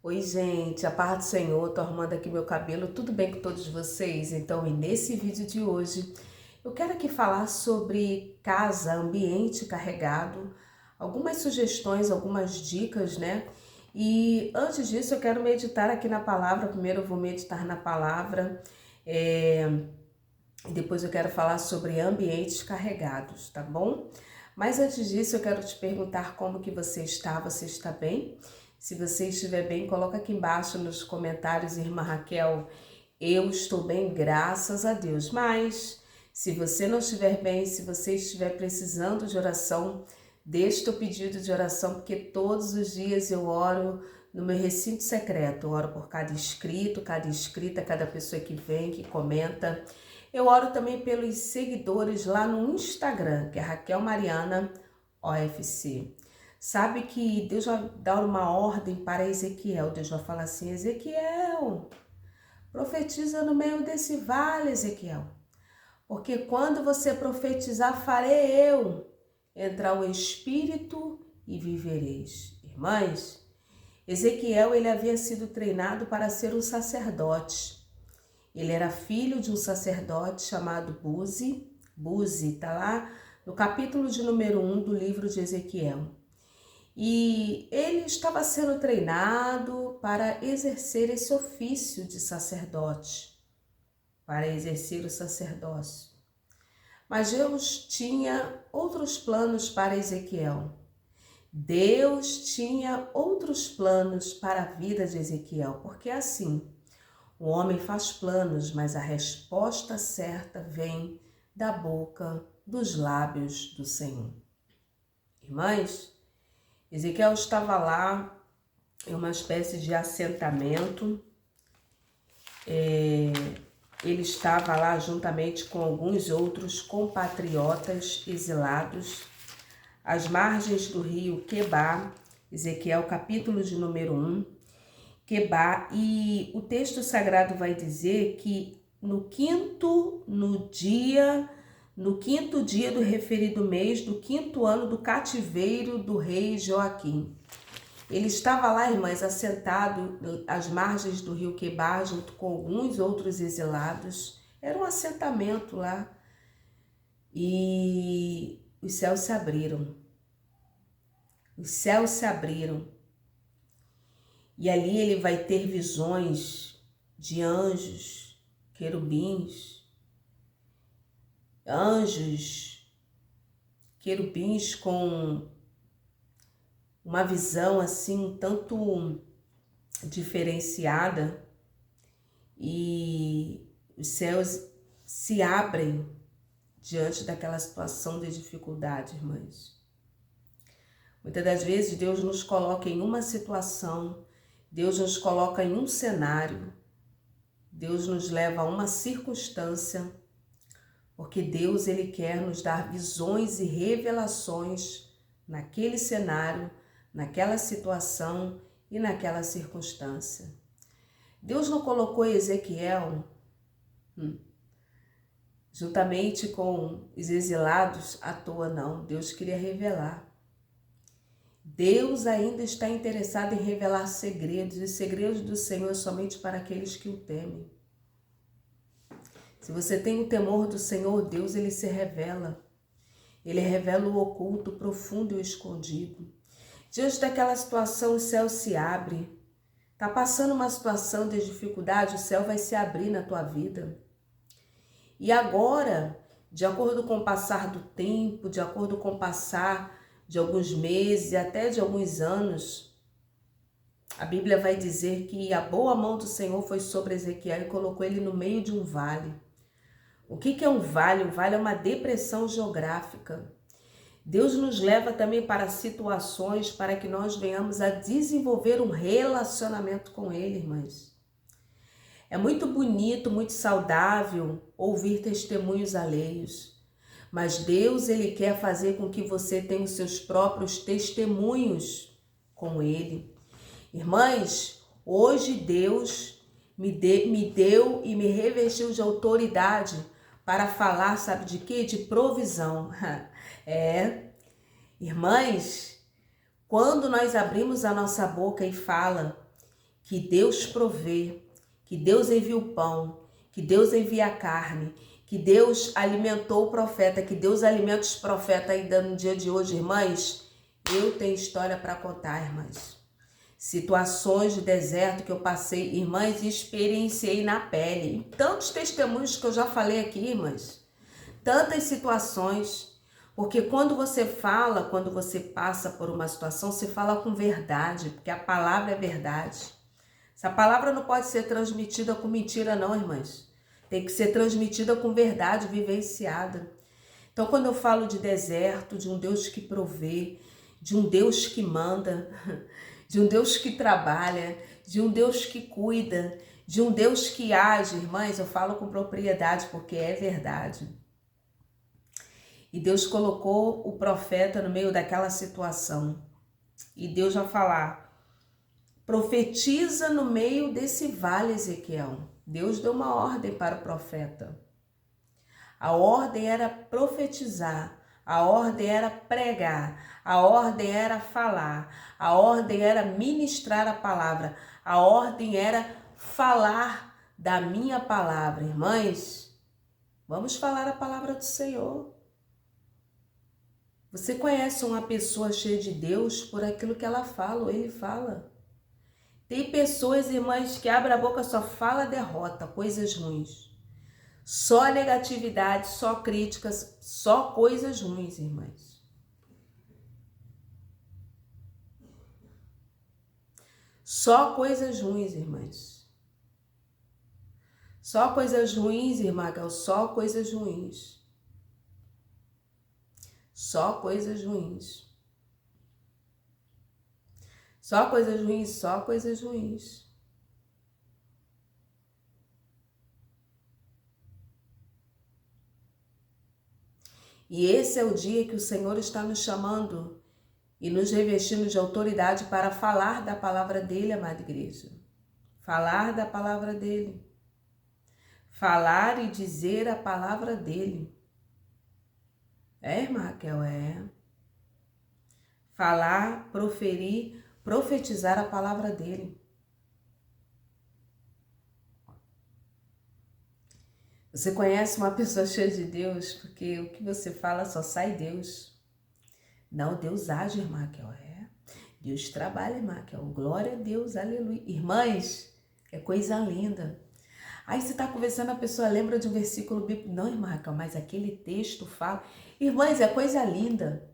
Oi, gente, a paz do Senhor, tô arrumando aqui meu cabelo, tudo bem com todos vocês? Então, e nesse vídeo de hoje, eu quero aqui falar sobre casa, ambiente carregado, algumas sugestões, algumas dicas, né? E antes disso, eu quero meditar aqui na palavra. Primeiro eu vou meditar na palavra, e depois eu quero falar sobre ambientes carregados, tá bom? Mas antes disso, eu quero te perguntar como que você está bem? Se você estiver bem, coloca aqui embaixo nos comentários, irmã Raquel, eu estou bem, graças a Deus. Mas, se você não estiver bem, se você estiver precisando de oração, deixe teu pedido de oração, porque todos os dias eu oro no meu recinto secreto. Eu oro por cada inscrito, cada inscrita, cada pessoa que vem, que comenta. Eu oro também pelos seguidores lá no Instagram, que é Raquel Mariana OFC. Sabe que Deus vai dar uma ordem para Ezequiel. Deus vai falar assim: Ezequiel, profetiza no meio desse vale, Ezequiel. Porque quando você profetizar, farei eu entrar o Espírito e vivereis. Irmãs, Ezequiel, ele havia sido treinado para ser um sacerdote. Ele era filho de um sacerdote chamado Buzi. Buzi está lá no capítulo de número 1 do livro de Ezequiel. E ele estava sendo treinado para exercer esse ofício de sacerdote, para exercer o sacerdócio. Mas Deus tinha outros planos para Ezequiel. Deus tinha outros planos para a vida de Ezequiel, porque é assim, o homem faz planos, mas a resposta certa vem da boca, dos lábios do Senhor. Irmãs, Ezequiel estava lá em uma espécie de assentamento. Ele estava lá juntamente com alguns outros compatriotas exilados, às margens do rio Quebar, Ezequiel capítulo de número 1, Quebar, e o texto sagrado vai dizer que no quinto dia do referido mês, do 5º ano do cativeiro do rei Joaquim. Ele estava lá, irmãs, assentado às margens do rio Quebar, junto com alguns outros exilados. Era um assentamento lá. E os céus se abriram. Os céus se abriram. E ali ele vai ter visões de anjos, querubins com uma visão assim um tanto diferenciada, e os céus se abrem diante daquela situação de dificuldade, irmãs. Muitas das vezes Deus nos coloca em uma situação, Deus nos coloca em um cenário, Deus nos leva a uma circunstância, porque Deus, ele quer nos dar visões e revelações naquele cenário, naquela situação e naquela circunstância. Deus não colocou Ezequiel juntamente com os exilados à toa, não. Deus queria revelar. Deus ainda está interessado em revelar segredos, e segredos do Senhor somente para aqueles que o temem. Se você tem o temor do Senhor, Deus, ele se revela. Ele revela o oculto, o profundo e o escondido. Diante daquela situação, o céu se abre. Está passando uma situação de dificuldade, o céu vai se abrir na tua vida. E agora, de acordo com o passar do tempo, de acordo com o passar de alguns meses e até de alguns anos, a Bíblia vai dizer que a boa mão do Senhor foi sobre Ezequiel e colocou ele no meio de um vale. O que é um vale? Um vale é uma depressão geográfica. Deus nos leva também para situações para que nós venhamos a desenvolver um relacionamento com Ele, irmãs. É muito bonito, muito saudável ouvir testemunhos alheios, mas Deus, ele quer fazer com que você tenha os seus próprios testemunhos com Ele. Irmãs, hoje Deus me deu e me revestiu de autoridade para falar, sabe de quê? De provisão. Irmãs, quando nós abrimos a nossa boca e fala que Deus provê, que Deus envia o pão, que Deus envia a carne, que Deus alimentou o profeta, que Deus alimenta os profetas ainda no dia de hoje, irmãs, eu tenho história para contar, irmãs. Situações de deserto que eu passei, irmãs, e experienciei na pele. E tantos testemunhos que eu já falei aqui, irmãs. Tantas situações. Porque quando você fala, quando você passa por uma situação, você fala com verdade, porque a palavra é verdade. Essa palavra não pode ser transmitida com mentira, não, irmãs. Tem que ser transmitida com verdade, vivenciada. Então, quando eu falo de deserto, de um Deus que provê, de um Deus que manda, de um Deus que trabalha, de um Deus que cuida, de um Deus que age, irmãs, eu falo com propriedade, porque é verdade. E Deus colocou o profeta no meio daquela situação. E Deus vai falar, profetiza no meio desse vale, Ezequiel. Deus deu uma ordem para o profeta. A ordem era profetizar, a ordem era pregar, a ordem era falar, a ordem era ministrar a palavra, a ordem era falar da minha palavra. Irmãs, vamos falar a palavra do Senhor. Você conhece uma pessoa cheia de Deus por aquilo que ela fala ou ele fala? Tem pessoas, irmãs, que abrem a boca, só fala derrota, coisas ruins. Só negatividade, só críticas, só coisas ruins, irmãs. Só coisas ruins, irmãs. Só coisas ruins, irmã Gal, só coisas ruins. Só coisas ruins. Só coisas ruins, só coisas ruins. E esse é o dia que o Senhor está nos chamando e nos revestindo de autoridade para falar da palavra dele, amada igreja. Falar da palavra dele. Falar e dizer a palavra dele. É, irmã Raquel, é. Falar, proferir, profetizar a palavra dele. Você conhece uma pessoa cheia de Deus, porque o que você fala só sai Deus. Não, Deus age, irmã Raquel, é. Deus trabalha, irmã Raquel. Glória a Deus, aleluia. Irmãs, é coisa linda. Aí você está conversando, a pessoa lembra de um versículo bíblico. Não, irmã Raquel, mas aquele texto fala. Irmãs, é coisa linda.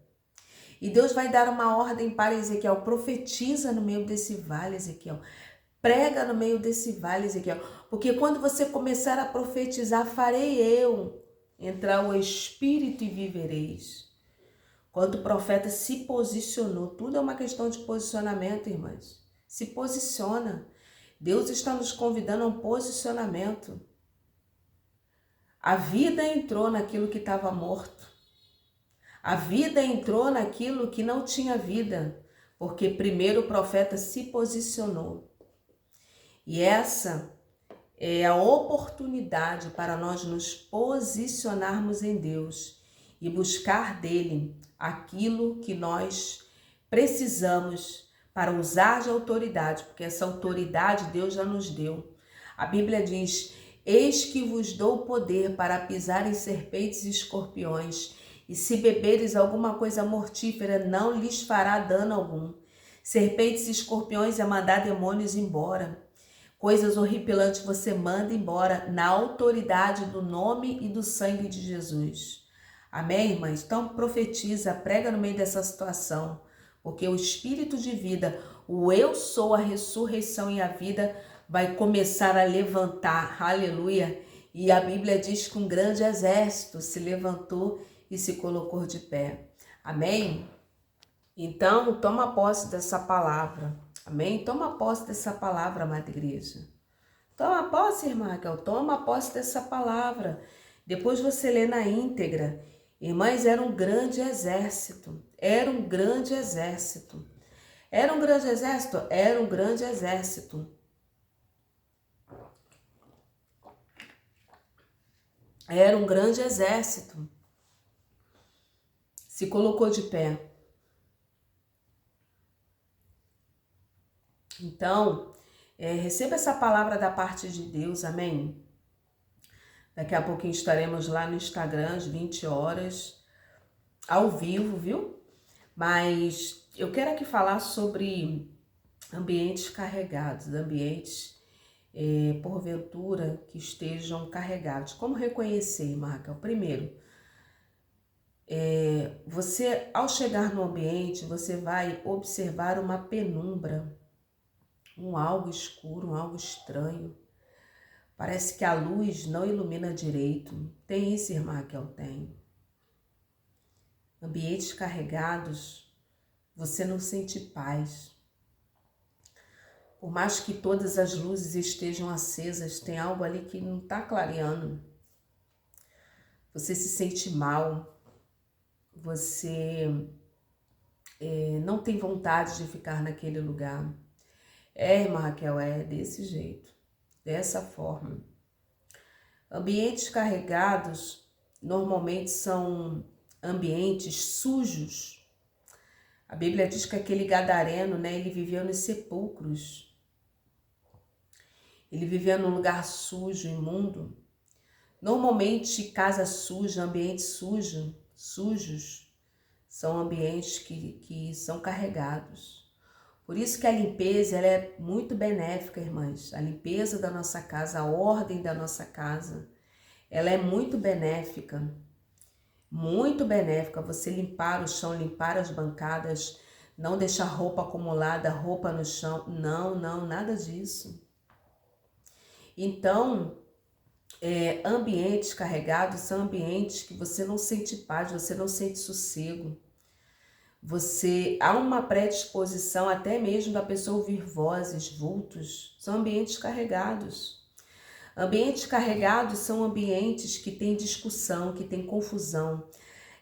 E Deus vai dar uma ordem para Ezequiel. Profetiza no meio desse vale, Ezequiel. Prega no meio desse vale, Ezequiel. Porque quando você começar a profetizar, farei eu entrar o Espírito e vivereis. Quando o profeta se posicionou, tudo é uma questão de posicionamento, irmãs. Se posiciona. Deus está nos convidando a um posicionamento. A vida entrou naquilo que estava morto. A vida entrou naquilo que não tinha vida, porque primeiro o profeta se posicionou. E essa é a oportunidade para nós nos posicionarmos em Deus e buscar dele aquilo que nós precisamos para usar de autoridade, porque essa autoridade Deus já nos deu. A Bíblia diz, eis que vos dou poder para pisar em serpentes e escorpiões, e se beberes alguma coisa mortífera, não lhes fará dano algum. Serpentes e escorpiões é mandar demônios embora. Coisas horripilantes você manda embora na autoridade do nome e do sangue de Jesus. Amém, irmãs? Então profetiza, prega no meio dessa situação, porque o Espírito de vida, o eu sou, a ressurreição e a vida, vai começar a levantar, aleluia. E a Bíblia diz que um grande exército se levantou e se colocou de pé. Amém? Então, toma posse dessa palavra. Amém? Toma posse dessa palavra, amada igreja. Toma posse, irmã Raquel. Toma posse dessa palavra. Depois você lê na íntegra. Irmãs, era um grande exército. Era um grande exército. Era um grande exército? Era um grande exército. Era um grande exército. Se colocou de pé. Então, Receba essa palavra da parte de Deus, amém? Daqui a pouquinho estaremos lá no Instagram, às 20 horas, ao vivo, viu? Mas eu quero aqui falar sobre ambientes carregados, ambientes, porventura, que estejam carregados. Como reconhecer, Marca? Primeiro, você, ao chegar no ambiente, você vai observar uma penumbra, um algo escuro, um algo estranho. Parece que a luz não ilumina direito. Tem isso, irmã Raquel? Tem. Ambientes carregados, você não sente paz. Por mais que todas as luzes estejam acesas, tem algo ali que não está clareando. Você se sente mal. Você não tem vontade de ficar naquele lugar. Irmã Raquel, é desse jeito, dessa forma. Ambientes carregados normalmente são ambientes sujos. A Bíblia diz que aquele gadareno, né, ele vivia nos sepulcros. Ele vivia num lugar sujo, imundo. Normalmente, casa suja, ambientes sujos, são ambientes que são carregados. Por isso que a limpeza ela é muito benéfica, irmãs. A limpeza da nossa casa, a ordem da nossa casa, ela é muito benéfica. Muito benéfica. Você limpar o chão, limpar as bancadas, não deixar roupa acumulada, roupa no chão. Não, nada disso. Então, ambientes carregados são ambientes que você não sente paz, você não sente sossego. Há uma predisposição até mesmo da pessoa ouvir vozes, vultos. São ambientes carregados. Ambientes carregados são ambientes que têm discussão, que têm confusão.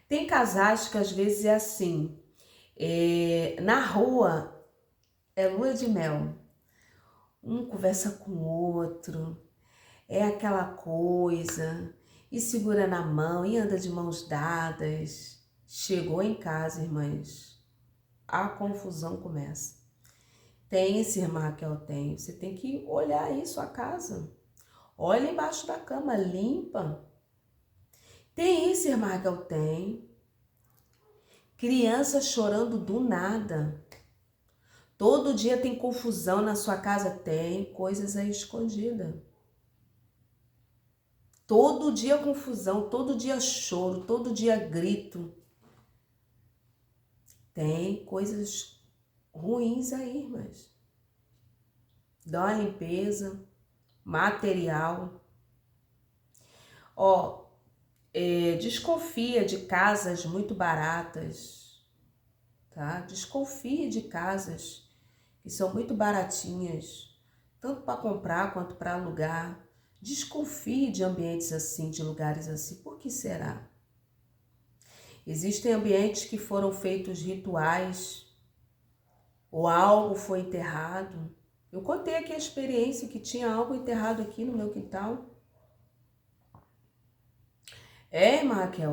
Tem casais que às vezes é assim, na rua é lua de mel. Um conversa com o outro, é aquela coisa, e segura na mão, e anda de mãos dadas. Chegou em casa, irmãs, a confusão começa. Tem esse, irmã Raquel, tem. Você tem que olhar aí sua casa. Olha embaixo da cama, limpa. Tem isso, irmã Raquel, tem. Criança chorando do nada. Todo dia tem confusão na sua casa, tem. Coisas aí escondidas. Todo dia confusão, todo dia choro, todo dia grito. Tem coisas ruins aí, irmãs. Dá uma limpeza, material. Desconfia de casas muito baratas, tá? Desconfie de casas que são muito baratinhas, tanto para comprar quanto para alugar. Desconfie de ambientes assim, de lugares assim. Por que será? Existem ambientes que foram feitos rituais ou algo foi enterrado. Eu contei aqui a experiência que tinha algo enterrado aqui no meu quintal. Irmã Raquel,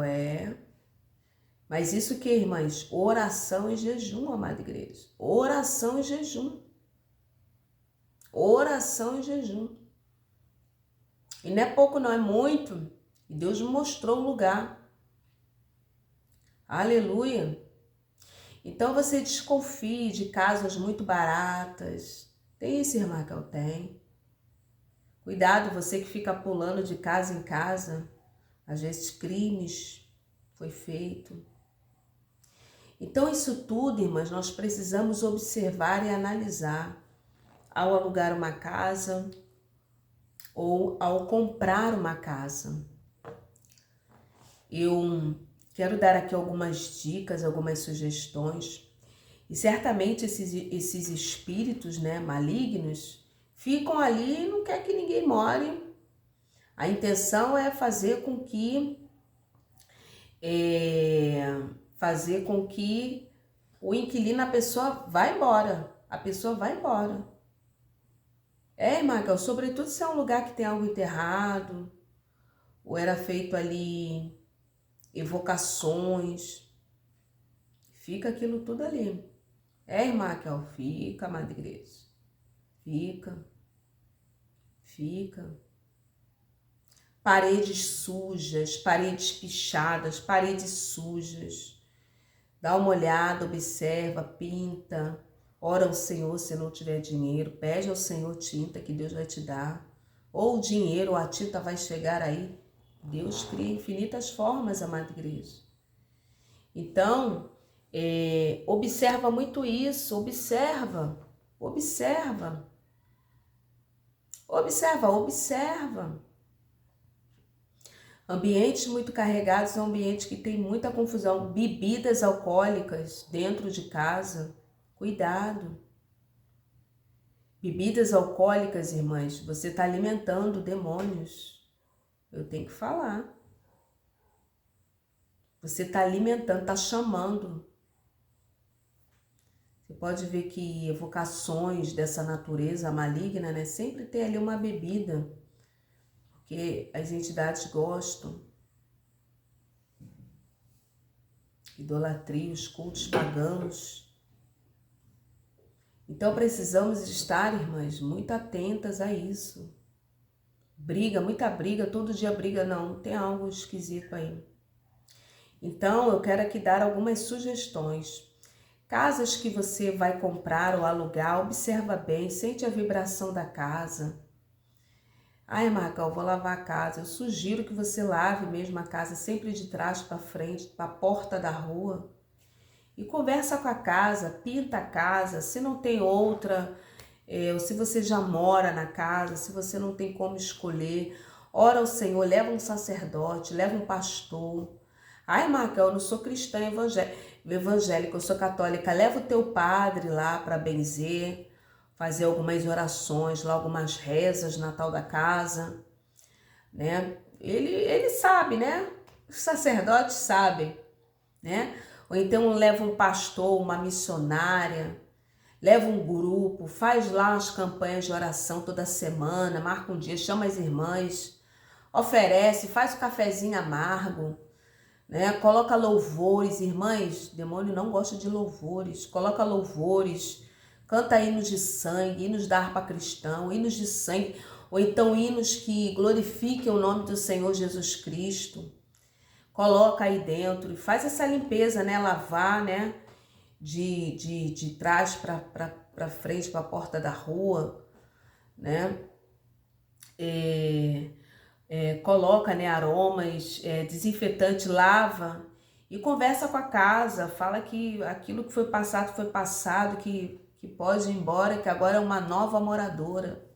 Mas isso que, irmãs? Oração e jejum, amada igreja. Oração e jejum. Oração e jejum. E não é pouco, não, é muito. E Deus me mostrou o lugar. Aleluia. Então você desconfie de casas muito baratas. Tem isso, irmã Raquel? Tem. Cuidado, você que fica pulando de casa em casa. Às vezes crimes foi feito. Então isso tudo, irmãs, nós precisamos observar e analisar ao alugar uma casa ou ao comprar uma casa. Eu quero dar aqui algumas dicas, algumas sugestões. E certamente esses espíritos, né, malignos ficam ali e não quer que ninguém more. A intenção é fazer com que o inquilino, a pessoa vá embora. A pessoa vai embora. Marcão, sobretudo se é um lugar que tem algo enterrado, ou era feito ali evocações, fica aquilo tudo ali. Marcão, fica, amada igreja. Fica. Fica. Paredes sujas, paredes pichadas, paredes sujas. Dá uma olhada, observa, pinta. Ora ao Senhor se não tiver dinheiro. Pede ao Senhor tinta que Deus vai te dar. Ou o dinheiro ou a tinta vai chegar aí. Deus cria infinitas formas, amada igreja. Então, observa muito isso. Observa. Ambientes muito carregados são ambientes que tem muita confusão. Bebidas alcoólicas dentro de casa. Cuidado. Bebidas alcoólicas, irmãs, você está alimentando demônios. Eu tenho que falar. Você está alimentando, está chamando. Você pode ver que evocações dessa natureza maligna, né? Sempre tem ali uma bebida. Porque as entidades gostam. Idolatria, os cultos pagãos. Então precisamos estar, irmãs, muito atentas a isso. Briga, muita briga, todo dia briga, não, tem algo esquisito aí. Então eu quero aqui dar algumas sugestões. Casas que você vai comprar ou alugar, observa bem, sente a vibração da casa. Ai, Marcão, vou lavar a casa. Eu sugiro que você lave mesmo a casa sempre de trás para frente, para a porta da rua. E conversa com a casa, pinta a casa, se não tem outra, ou se você já mora na casa, se você não tem como escolher, ora ao Senhor, leva um sacerdote, leva um pastor. Ai, Marcão, eu não sou cristã evangélica, eu sou católica, leva o teu padre lá para benzer, fazer algumas orações, lá algumas rezas, Natal da casa, né? Ele sabe, né? Os sacerdotes sabem, né? Ou então leva um pastor, uma missionária, leva um grupo, faz lá as campanhas de oração toda semana, marca um dia, chama as irmãs, oferece, faz o cafezinho amargo, né? Coloca louvores, irmãs, demônio não gosta de louvores, coloca louvores, canta hinos de sangue, hinos da harpa cristã, hinos de sangue, ou então hinos que glorifiquem o nome do Senhor Jesus Cristo. Coloca aí dentro e faz essa limpeza, né? Lavar, né? De trás para frente, para a porta da rua, né? Coloca, né, aromas, desinfetante, lava e conversa com a casa, fala que aquilo que foi passado, que pode ir embora, que agora é uma nova moradora.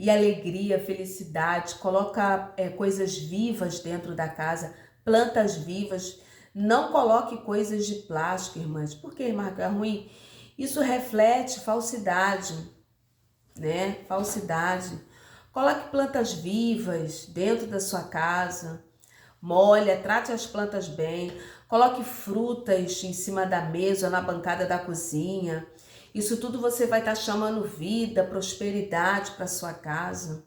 E alegria, felicidade, coloca coisas vivas dentro da casa, plantas vivas, não coloque coisas de plástico, irmãs. Por que, Marco, é ruim? Isso reflete falsidade, né? Falsidade. Coloque plantas vivas dentro da sua casa, molha, trate as plantas bem, coloque frutas em cima da mesa ou na bancada da cozinha. Isso tudo você vai estar chamando vida, prosperidade para sua casa,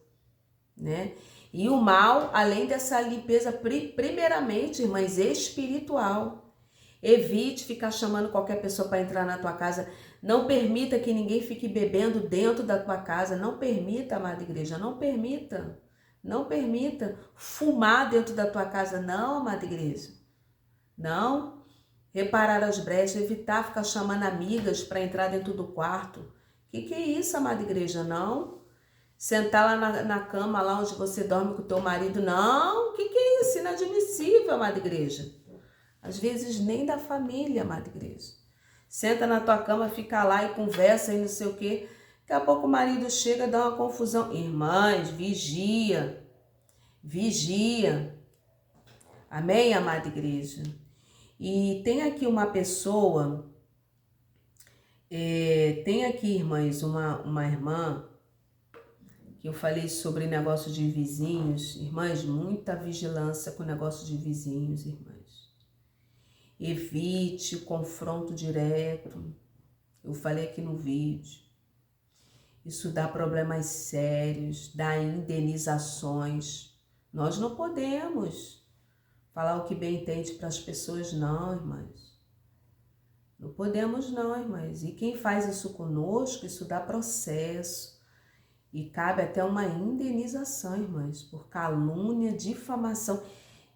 né? E o mal, além dessa limpeza, primeiramente, irmãs, espiritual. Evite ficar chamando qualquer pessoa para entrar na tua casa. Não permita que ninguém fique bebendo dentro da tua casa. Não permita, amada igreja, não permita. Não permita fumar dentro da tua casa, não, amada igreja. Não. Reparar as brechas, evitar ficar chamando amigas para entrar dentro do quarto. Que é isso, amada igreja? Não. Sentar lá na cama, lá onde você dorme com o teu marido. Não. Que é isso? Inadmissível, amada igreja. Às vezes nem da família, amada igreja. Senta na tua cama, fica lá e conversa e não sei o quê. Daqui a pouco o marido chega, dá uma confusão. Irmãs, vigia. Vigia. Amém, amada igreja? E tem aqui uma pessoa, tem aqui, irmãs, uma irmã, que eu falei sobre negócio de vizinhos. Irmãs, muita vigilância com o negócio de vizinhos, irmãs. Evite o confronto direto. Eu falei aqui no vídeo. Isso dá problemas sérios, dá indenizações. Nós não podemos falar o que bem entende para as pessoas, não, irmãs. Não podemos não, irmãs. E quem faz isso conosco, isso dá processo. E cabe até uma indenização, irmãs, por calúnia, difamação.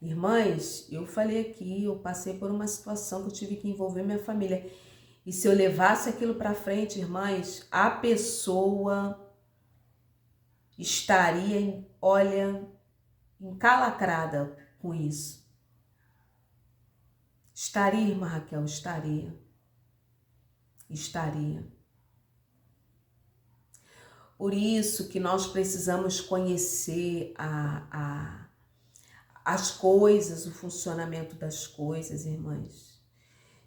Irmãs, eu falei aqui, eu passei por uma situação que eu tive que envolver minha família. E se eu levasse aquilo para frente, irmãs, a pessoa estaria, olha, encalacrada com isso. Estaria, irmã Raquel, estaria. Por isso que nós precisamos conhecer as coisas, o funcionamento das coisas, irmãs.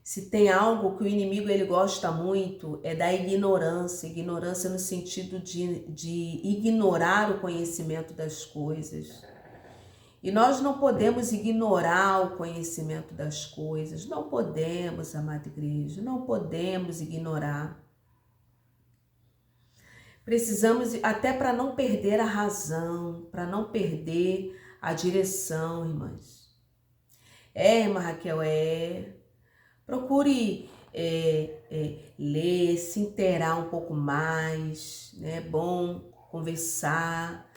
Se tem algo que o inimigo ele gosta muito, é da ignorância. Ignorância no sentido de ignorar o conhecimento das coisas. E nós não podemos ignorar o conhecimento das coisas. Não podemos, amada igreja, não podemos ignorar. Precisamos, até para não perder a razão, para não perder a direção, irmãs. Irmã Raquel, procure ler, se inteirar um pouco mais, né? É bom conversar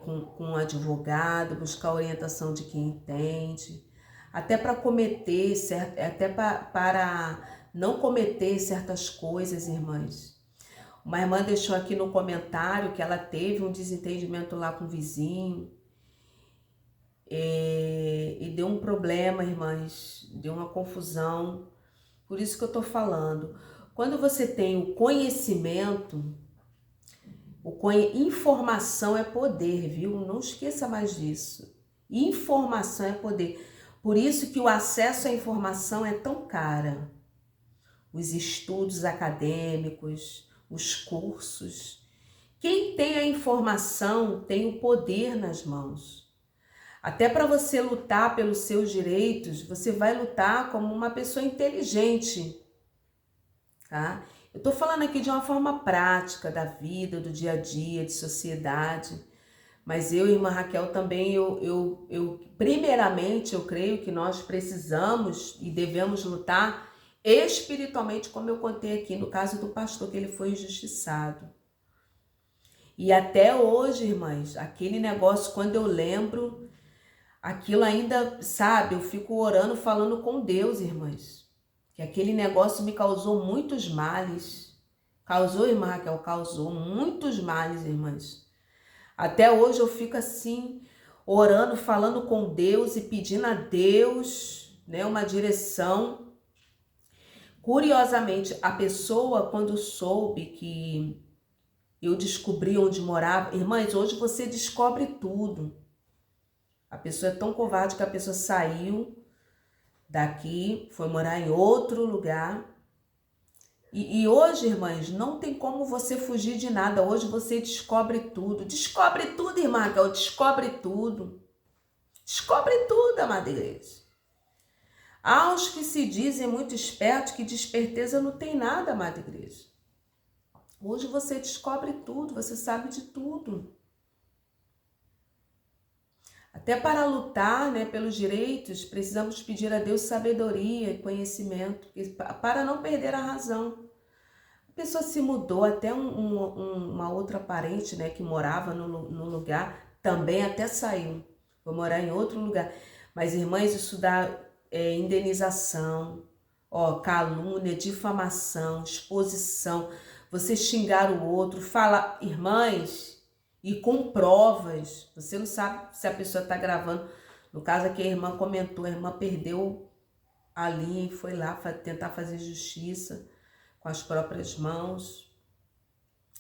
com um advogado, buscar orientação de quem entende, até para não cometer certas coisas, irmãs. Uma irmã deixou aqui no comentário que ela teve um desentendimento lá com o vizinho e deu um problema, irmãs, deu uma confusão. Por isso que eu tô falando. Quando você tem o conhecimento, informação é poder, viu? Não esqueça mais disso. Informação é poder. Por isso que o acesso à informação é tão cara. Os estudos acadêmicos, os cursos. Quem tem a informação tem o poder nas mãos. Até para você lutar pelos seus direitos, você vai lutar como uma pessoa inteligente, tá? Eu tô falando aqui de uma forma prática da vida, do dia a dia, de sociedade. Mas eu, irmã Raquel, também, primeiramente, eu creio que nós precisamos e devemos lutar espiritualmente, como eu contei aqui no caso do pastor, que ele foi injustiçado. E até hoje, irmãs, aquele negócio, quando eu lembro, aquilo ainda, sabe, eu fico orando, falando com Deus, irmãs, que aquele negócio me causou muitos males. Causou, irmã Raquel, causou muitos males, irmãs. Até hoje eu fico assim, orando, falando com Deus e pedindo a Deus, né, uma direção. Curiosamente, a pessoa, quando soube que eu descobri onde morava, irmãs, hoje você descobre tudo. A pessoa é tão covarde que a pessoa saiu daqui, foi morar em outro lugar. E hoje, irmãs, não tem como você fugir de nada. Hoje você descobre tudo. Descobre tudo, irmã Raquel, descobre tudo. Descobre tudo, amada igreja. Há os que se dizem muito espertos, que de esperteza não tem nada, amada igreja. Hoje você descobre tudo, você sabe de tudo. Até para lutar, né, pelos direitos, precisamos pedir a Deus sabedoria e conhecimento, para não perder a razão. A pessoa se mudou, até uma outra parente, né, que morava no lugar, também até saiu. Foi morar em outro lugar. Mas, irmãs, isso dá indenização, calúnia, difamação, exposição, você xingar o outro, falar, irmãs, e com provas. Você não sabe se a pessoa está gravando. No caso aqui a irmã comentou, a irmã perdeu a linha e foi lá tentar fazer justiça com as próprias mãos.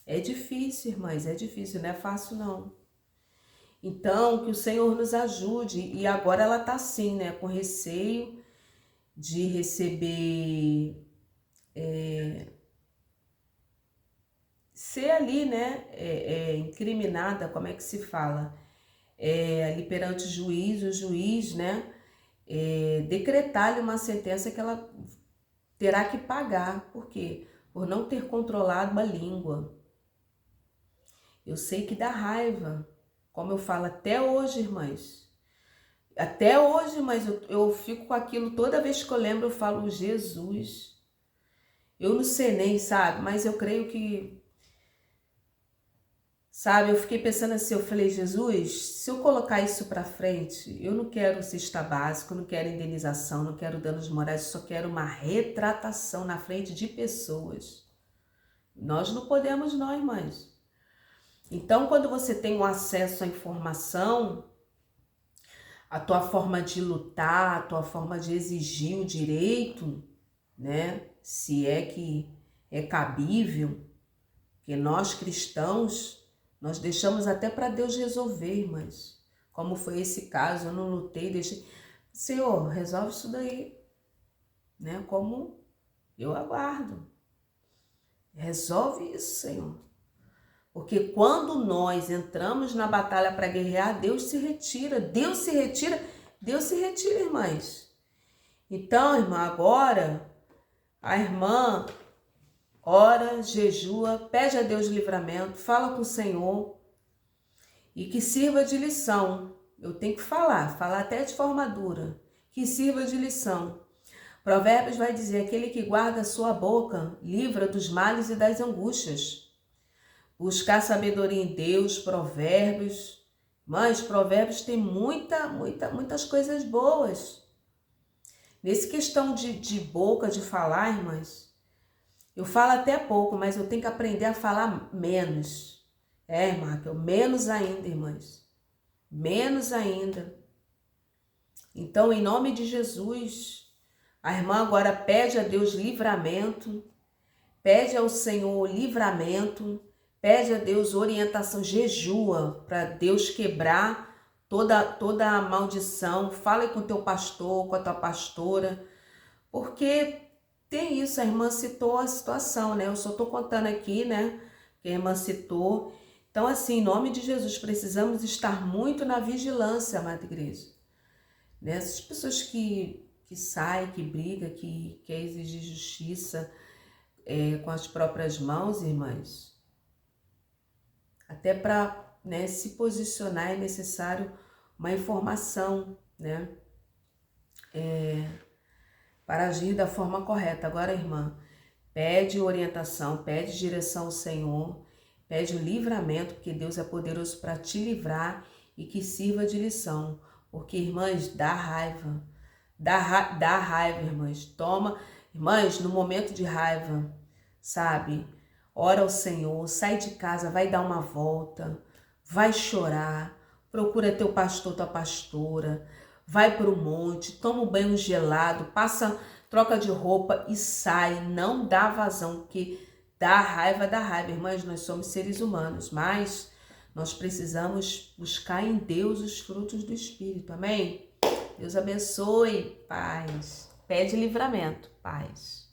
É difícil, irmãs, é difícil, não é fácil não. Então, que o Senhor nos ajude. E agora ela tá assim, né, com receio de receber, ser ali, né, incriminada, como é que se fala? Ali perante o juiz, né, decretar-lhe uma sentença que ela terá que pagar. Por quê? Por não ter controlado a língua. Eu sei que dá raiva. Como eu falo até hoje, irmãs. Até hoje, mas eu fico com aquilo, toda vez que eu lembro, eu falo, Jesus. Eu não sei nem, sabe? Mas eu creio que Sabe, eu fiquei pensando assim, eu falei, Jesus, se eu colocar isso para frente, eu não quero cesta básica, eu não quero indenização, não quero danos morais, eu só quero uma retratação na frente de pessoas. Nós não podemos não, irmãs. Então, quando você tem um acesso à informação, a tua forma de lutar, a tua forma de exigir o direito, né? Se é que é cabível, que nós cristãos, nós deixamos até para Deus resolver, irmãs. Como foi esse caso, eu não lutei, deixei. Senhor, resolve isso daí, né? Como eu aguardo. Resolve isso, Senhor. Porque quando nós entramos na batalha para guerrear, Deus se retira. Deus se retira, Deus se retira, irmãs. Então, irmã, agora a irmã ora, jejua, pede a Deus livramento, fala com o Senhor e que sirva de lição. Eu tenho que falar até de forma dura, que sirva de lição. Provérbios vai dizer, aquele que guarda a sua boca, livra dos males e das angústias. Buscar sabedoria em Deus, provérbios. Mas provérbios tem muitas coisas boas. Nesse questão de boca, de falar, irmãs, eu falo até pouco, mas eu tenho que aprender a falar menos. Irmã, menos ainda, irmãs. Menos ainda. Então, em nome de Jesus, a irmã agora pede a Deus livramento, pede ao Senhor livramento, pede a Deus orientação, jejua para Deus quebrar toda a maldição. Fale com o teu pastor, com a tua pastora, porque tem isso, a irmã citou a situação, né? Eu só estou contando aqui, né? Que a irmã citou. Então, assim, em nome de Jesus, precisamos estar muito na vigilância, amada igreja. Né? Essas pessoas que saem, que brigam, que quer exigir justiça com as próprias mãos, irmãs. Até para, né, se posicionar é necessário uma informação, né? Para agir da forma correta. Agora, irmã, pede orientação, pede direção ao Senhor, pede o livramento, porque Deus é poderoso para te livrar e que sirva de lição. Porque, irmãs, dá raiva. Dá raiva, irmãs. Toma, irmãs, no momento de raiva, sabe? Ora ao Senhor, sai de casa, vai dar uma volta, vai chorar, procura teu pastor, tua pastora, vai para o monte, toma um banho gelado, troca de roupa e sai, não dá vazão, porque dá raiva, irmãs, nós somos seres humanos, mas nós precisamos buscar em Deus os frutos do Espírito, amém? Deus abençoe, paz. Pede livramento, paz.